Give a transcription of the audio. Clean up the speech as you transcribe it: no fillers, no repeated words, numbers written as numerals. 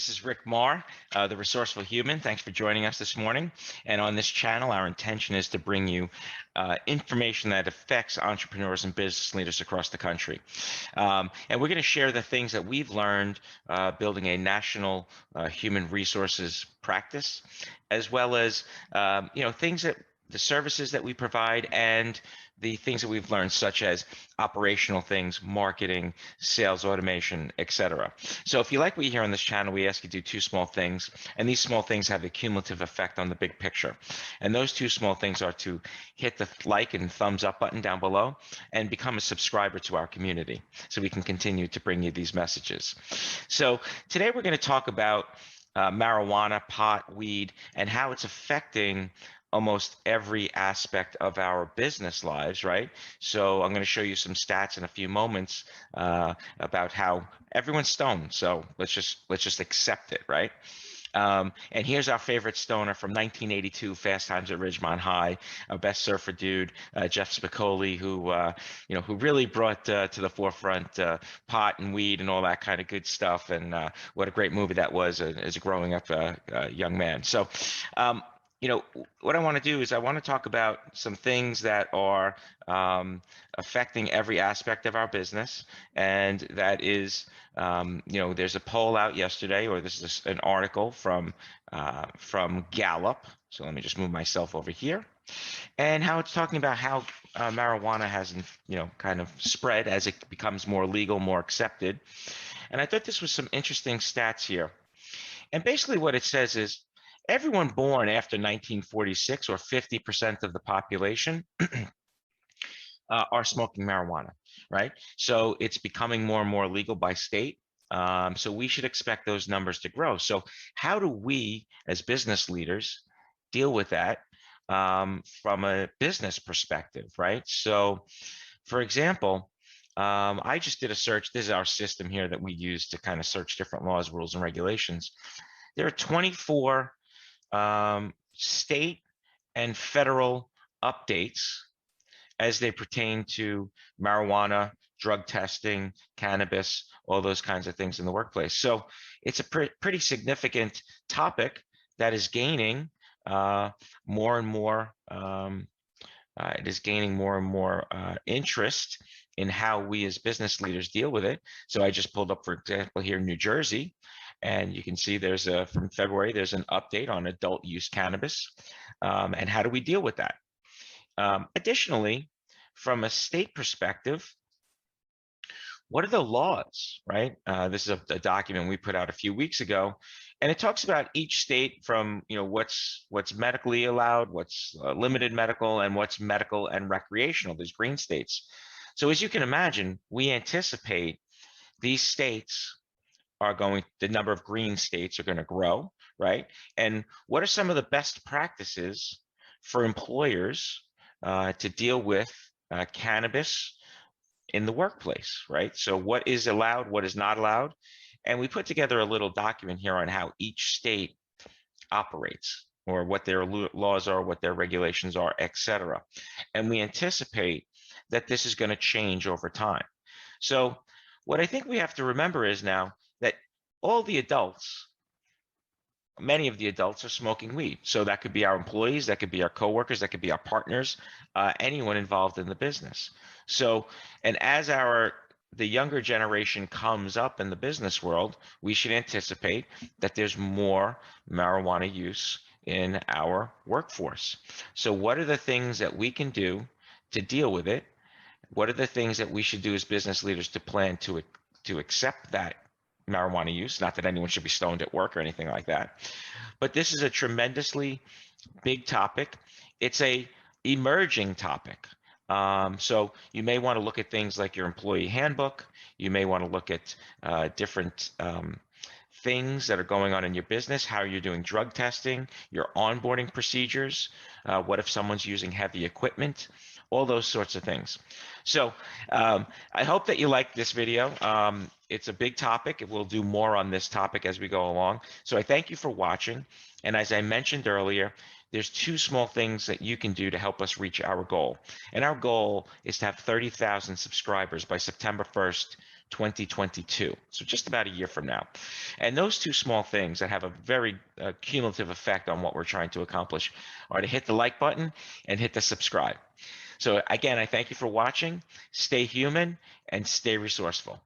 This is Rick Marr, the Resourceful Human. Thanks for joining us this morning. And on this channel, our intention is to bring you information that affects entrepreneurs and business leaders across the country. And we're going to share the things that we've learned building a national human resources practice, as well as things that the services that we provide and the things that we've learned, such as operational things, marketing, sales automation, etc. So if you like what you hear on this channel, we ask you to do two small things, and these small things have a cumulative effect on the big picture. And those two small things are to hit the like and thumbs up button down below and become a subscriber to our community so we can continue to bring you these messages. So today we're going to talk about marijuana, pot, weed, and how it's affecting almost every aspect of our business lives, right? So I'm going to show you some stats in a few moments about how everyone's stoned. So let's just accept it, right? And here's our favorite stoner from 1982, Fast Times at Ridgemont High, our best surfer dude, Jeff Spicoli, who really brought to the forefront pot and weed and all that kind of good stuff. And what a great movie that was as a growing up young man. So, what I want to do is I want to talk about some things that are affecting every aspect of our business, and that is, there's a poll out yesterday, or this is an article from Gallup. So let me just move myself over here, and how it's talking about how marijuana has, kind of spread as it becomes more legal, more accepted. And I thought this was some interesting stats here. And basically what it says is, everyone born after 1946, or 50% of the population, are smoking marijuana, right? So it's becoming more and more legal by state. So we should expect those numbers to grow. So how do we, as business leaders, deal with that from a business perspective, right? So, for example, I just did a search. This is our system here that we use to kind of search different laws, rules, and regulations. There are 24 state and federal updates as they pertain to marijuana, drug testing, cannabis, all those kinds of things in the workplace. So it's a pretty significant topic that is gaining more and more. It is gaining more and more interest in how we as business leaders deal with it. So I just pulled up, for example, here in New Jersey, and you can see there's from February, there's an update on adult use cannabis, and how do we deal with that? Additionally, from a state perspective, what are the laws, right? This is a document we put out a few weeks ago, and it talks about each state from, what's medically allowed, what's limited medical, and what's medical and recreational, these green states. So as you can imagine, we anticipate these states the number of green states are going to grow, right? And what are some of the best practices for employers to deal with cannabis in the workplace, right? So what is allowed, what is not allowed? And we put together a little document here on how each state operates, or what their laws are, what their regulations are, etc. And we anticipate that this is going to change over time. So what I think we have to remember is now that all the adults, many of the adults, are smoking weed. So that could be our employees, that could be our coworkers, that could be our partners, anyone involved in the business. So, and as the younger generation comes up in the business world, we should anticipate that there's more marijuana use in our workforce. So what are the things that we can do to deal with it? What are the things that we should do as business leaders to plan to accept that marijuana use? Not that anyone should be stoned at work or anything like that, but this is a tremendously big topic. It's a emerging topic. So you may want to look at things like your employee handbook. You may want to look at different things that are going on in your business, how you're doing drug testing, your onboarding procedures, what if someone's using heavy equipment, all those sorts of things. So I hope that you like this video. It's a big topic. We'll do more on this topic as we go along. So I thank you for watching. And as I mentioned earlier, there's two small things that you can do to help us reach our goal. And our goal is to have 30,000 subscribers by September 1st, 2022. So just about a year from now. And those two small things that have a very cumulative effect on what we're trying to accomplish are to hit the like button and hit the subscribe. So again, I thank you for watching. Stay human and stay resourceful.